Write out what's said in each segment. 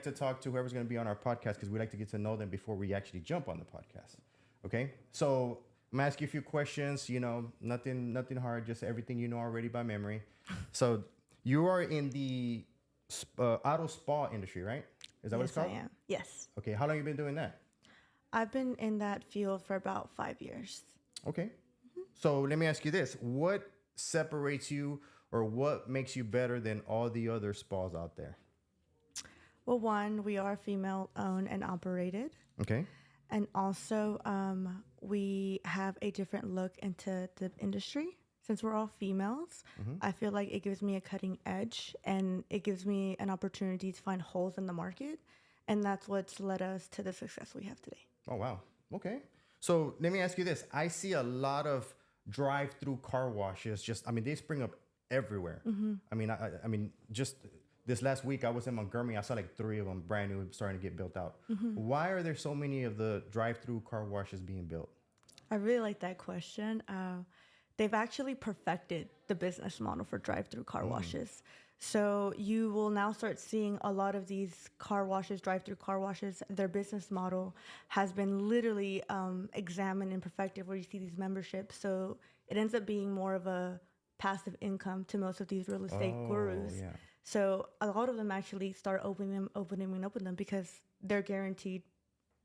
To talk to whoever's going to be on our podcast because we like to get to know them before we actually jump on the podcast. Okay, so I'm gonna ask you a few questions. Nothing hard, just everything you know already by memory. So you are in the auto spa industry, right? Is that what it's Yes, I called? am. Yes. Okay, how long you been doing that? I've been in that field for about 5 years. Okay, so let me ask you this: what separates you, or what makes you better than all the other spas out there? Well, one, we are female owned and operated. Okay. And also, we have a different look into the industry. Since we're all females, I feel like it gives me a cutting edge and it gives me an opportunity to find holes in the market. And that's what's led us to the success we have today. Oh, wow. Okay. So let me ask you this. I see a lot of drive-through car washes. They spring up everywhere. I mean, just this last week I was in Montgomery. I saw like 3 of them brand new starting to get built out. Why are there so many of the drive-through car washes being built? I really like that question. They've actually perfected the business model for drive-through car washes. So you will now start seeing a lot of these car washes, drive-through car washes. Their business model has been literally examined and perfected where you see these memberships. So it ends up being more of a passive income to most of these real estate gurus. Yeah. So a lot of them actually start opening them because they're guaranteed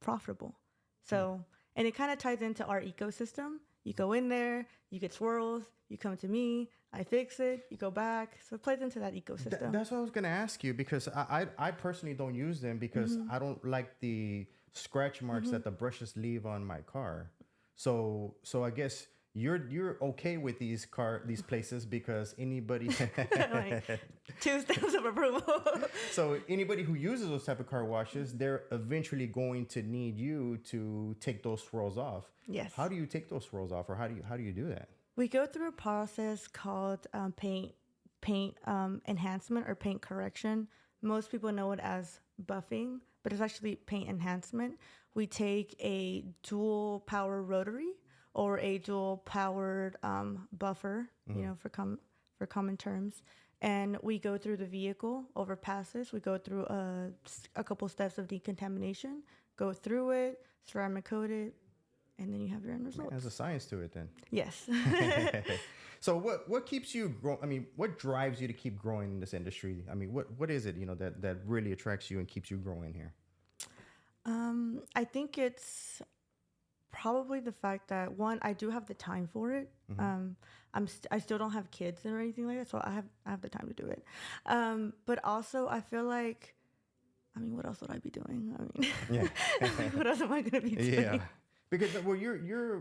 profitable. So, and it kind of ties into our ecosystem. You go in there, you get swirls, you come to me, I fix it, you go back. So it plays into that ecosystem. That's what I was going to ask you because I personally don't use them because I don't like the scratch marks that the brushes leave on my car. So I guess you're okay with these places because anybody Like 2 stamps of approval. So anybody who uses those type of car washes, they're eventually going to need you to take those swirls off. Yes. How do you take those swirls off, or how do you do that? We go through a process called paint enhancement or paint correction. Most people know it as buffing, but it's actually paint enhancement. We take a dual power rotary or a dual powered buffer, for common terms. And we go through the vehicle, overpasses. We go through a couple steps of decontamination, go through it, ceramic coat it, and then you have your end results. There's a science to it then. Yes. So what keeps you growing? I mean, what drives you to keep growing in this industry? I mean, what is it, that really attracts you and keeps you growing here? I think it's probably the fact that, one, I do have the time for it. I still don't have kids or anything like that, so I have the time to do it. But also, I feel like, what else would I be doing? Yeah. What else am I going to be doing? Yeah. Because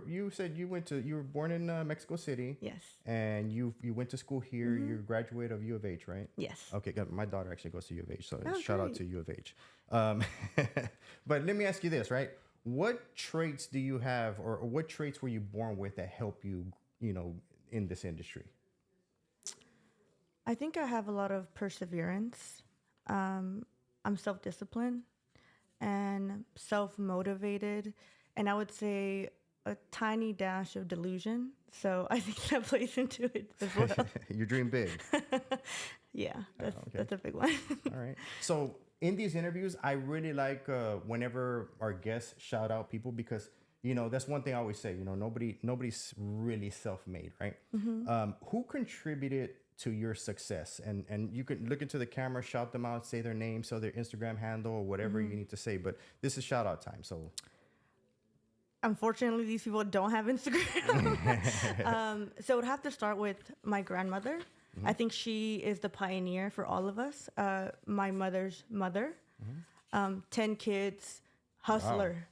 you said you were born in Mexico City. Yes. And you went to school here. You graduated of U of H, right? Yes. Okay, good. My daughter actually goes to U of H, so Oh, shout out great. to U of H. But let me ask you this, right? What traits do you have, or what traits were you born with that help you, in this industry? I think I have a lot of perseverance. I'm self-disciplined and self-motivated, and I would say a tiny dash of delusion. So I think that plays into it as well. You dream big. Yeah, that's a big one. All right. So in these interviews, I really like whenever our guests shout out people because, that's one thing I always say, nobody's really self-made, right? Who contributed to your success? And you can look into the camera, shout them out, say their name, so their Instagram handle or whatever you need to say. But this is shout out time. So Unfortunately, these people don't have Instagram. So I would have to start with my grandmother. I think she is the pioneer for all of us. My mother's mother, 10 kids, hustler,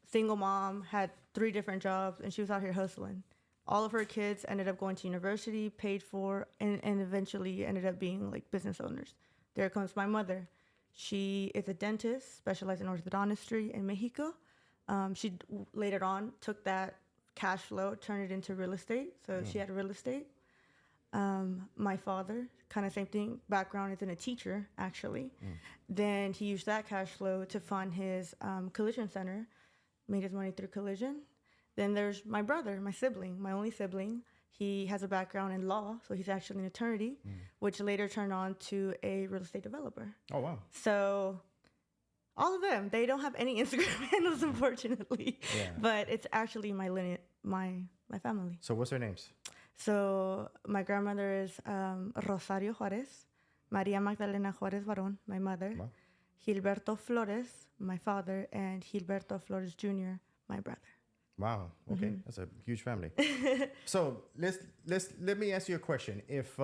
single mom, had 3 different jobs, and she was out here hustling. All of her kids ended up going to university, paid for, and eventually ended up being like business owners. There comes my mother. She is a dentist, specialized in orthodontistry in Mexico. She later on took that cash flow, turned it into real estate. So she had real estate. My father, kind of same thing, background is in a teacher, actually. Then he used that cash flow to fund his collision center, made his money through collision. Then there's my brother, my sibling, my only sibling. He has a background in law, so he's actually an attorney, which later turned on to a real estate developer. Oh, wow. So All of them. They don't have any Instagram handles, unfortunately. Yeah. But it's actually my lineage, my family. So what's their names? So my grandmother is Rosario Juarez, Maria Magdalena Juarez Barón, my mother, Wow. Gilberto Flores, my father, and Gilberto Flores Jr., my brother. Wow. Okay, that's a huge family. So let me ask you a question. If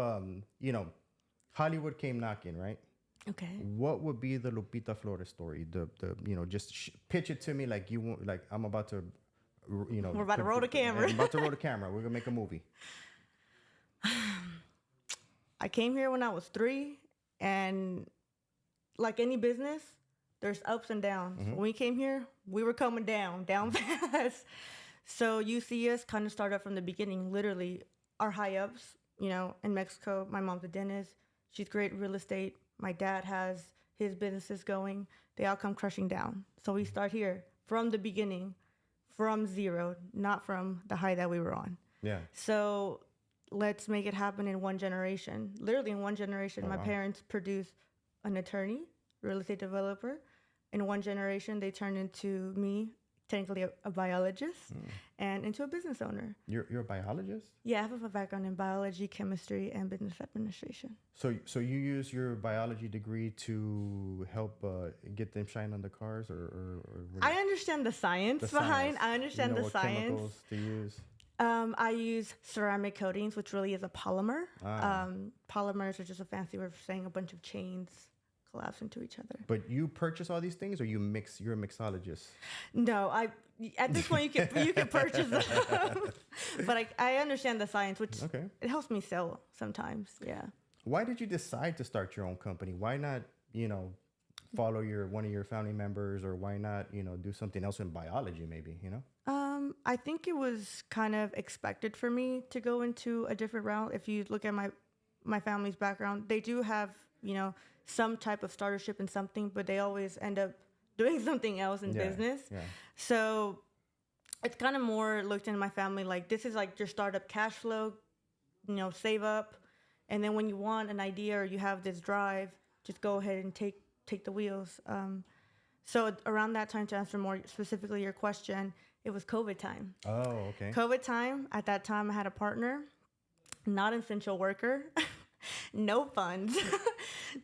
Hollywood came knocking, right? Okay. What would be the Lupita Flores story? The just pitch it to me like you want, like I'm about to, We're about to roll the camera. I'm about to roll the camera. We're gonna make a movie. I came here when I was 3, and like any business, there's ups and downs. When we came here, we were coming down fast. So you see us kind of start up from the beginning. Literally, our high ups, in Mexico, my mom's a dentist. She's great at real estate. My dad has his businesses going. They all come crushing down. So we start here from the beginning, from zero, not from the high that we were on. Yeah. So let's make it happen in one generation. Literally in one generation, my parents produced an attorney, real estate developer. In one generation, they turned into me, technically a biologist, and into a business owner. You're a biologist? Yeah, I have a background in biology, chemistry, and business administration. So you use your biology degree to help get them shine on the cars, or I understand the science behind. I understand the science. Chemicals to use? I use ceramic coatings, which really is a polymer. Polymers are just a fancy word for saying a bunch of chains collapse into each other. But you purchase all these things, or you're a mixologist? No, at this point you can purchase them. But I understand the science, which it helps me sell sometimes. Yeah. Why did you decide to start your own company? Why not, follow one of your family members, or why not, do something else in biology maybe, I think it was kind of expected for me to go into a different route. If you look at my family's background, they do have, some type of startership in something, but they always end up doing something else in business. Yeah. So it's kind of more looked in my family like this is like your startup cash flow, save up. And then when you want an idea or you have this drive, just go ahead and take the wheels. So around that time, to answer more specifically your question, it was COVID time. Oh, okay. COVID time. At that time, I had a partner, not an essential worker, no funds.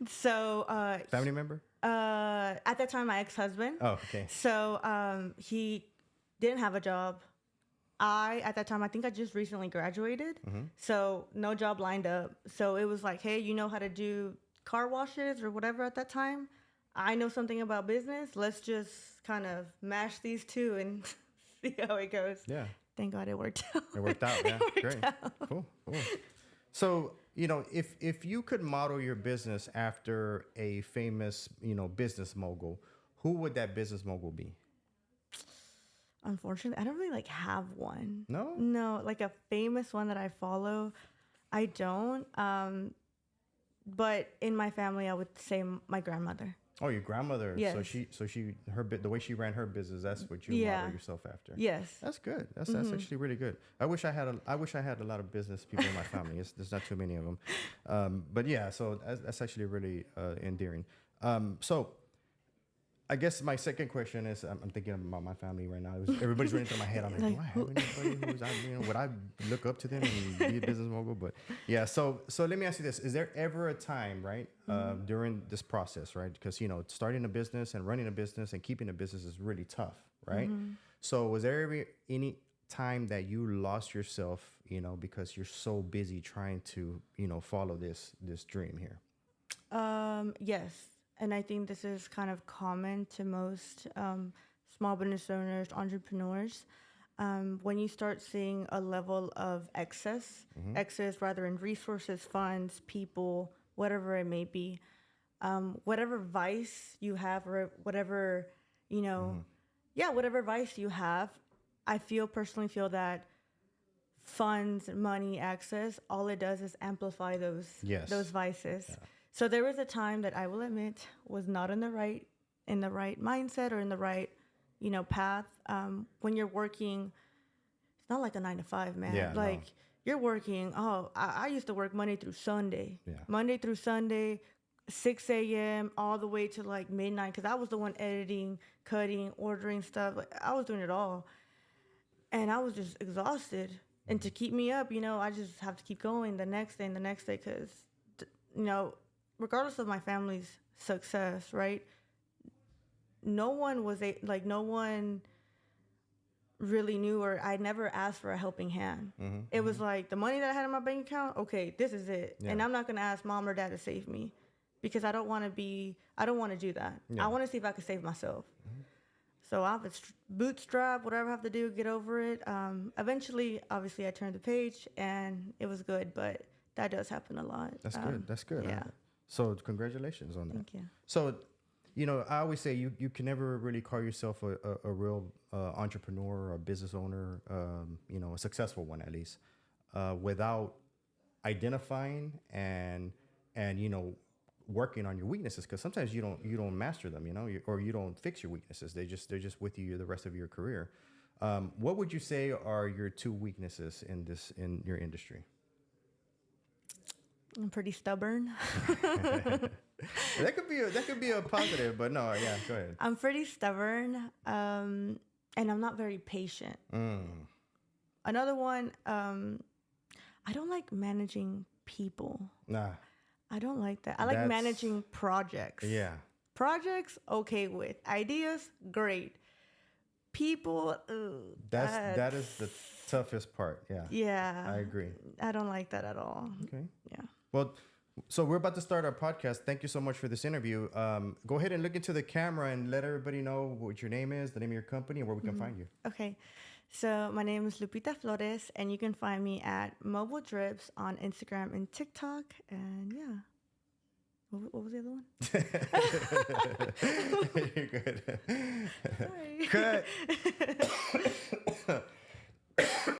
So family member? At that time, my ex-husband. Oh, okay. So he didn't have a job. At that time, I think I just recently graduated. So no job lined up. So it was like, hey, you know how to do car washes or whatever at that time? I know something about business. Let's just kind of mash these two and see how it goes. Yeah. Thank God it worked out. It worked out. Yeah. Great. Cool. So, if you could model your business after a famous, business mogul, who would that business mogul be? Unfortunately, I don't really have one. No? No, like a famous one that I follow, I don't. But in my family, I would say my grandmother. Oh, your grandmother. Yes. So the way she ran her business, that's what you model yourself after. Yes. That's good. That's actually really good. I wish I had a lot of business people in my family. There's not too many of them. But yeah, so that's actually really endearing. So I guess my second question is, I'm thinking about my family right now. Everybody's running through my head. I'm like, do I have anybody who's, would I look up to them and be a business mogul? But yeah, so let me ask you this. Is there ever a time, right, during this process, right? Because, starting a business and running a business and keeping a business is really tough, right? So was there ever any time that you lost yourself, because you're so busy trying to, follow this dream here? Yes. And I think this is kind of common to most small business owners, entrepreneurs. When you start seeing a level of excess rather in resources, funds, people, whatever it may be, whatever vice you have or whatever, whatever vice you have, I personally feel that funds, money, access, all it does is amplify those vices. Yeah. So there was a time that I will admit was not in the right mindset or in the right, path. When you're working, it's not like a 9-to-5, man. Yeah, you're working. Oh, I used to work Monday through Sunday. Yeah. Monday through Sunday, 6 a.m. all the way to like midnight, because I was the one editing, cutting, ordering stuff. Like, I was doing it all. And I was just exhausted. And to keep me up, I just have to keep going the next day and the next day, because, regardless of my family's success, right? No one really knew, or I never asked for a helping hand. It was like the money that I had in my bank account, okay, this is it. Yeah. And I'm not going to ask mom or dad to save me, because I don't want to do that. Yeah. I want to see if I can save myself. So I'll have to bootstrap, whatever I have to do, get over it. Eventually, obviously, I turned the page and it was good, but that does happen a lot. That's good. That's good. Yeah. So congratulations on that. Thank you. So, I always say you can never really call yourself a real entrepreneur or a business owner, a successful one at least, without identifying and working on your weaknesses, because sometimes you don't master them, or you don't fix your weaknesses. They're just with you the rest of your career. What would you say are your 2 weaknesses in your industry? I'm pretty stubborn. That could be a positive, but no, yeah, go ahead. I'm pretty stubborn, and I'm not very patient. Another one, I don't like managing people. Nah. I don't like that. I like managing projects. Yeah. Projects, okay with. Ideas, great. People, that is the toughest part. Yeah. Yeah. I agree. I don't like that at all. Okay. Yeah. Well, so we're about to start our podcast. Thank you so much for this interview. Go ahead and look into the camera and let everybody know what your name is, the name of your company, and where we can find you. Okay. So my name is Lupita Flores, and you can find me at Mobile Drips on Instagram and TikTok. And yeah. What was the other one? You're good. Sorry. Cut.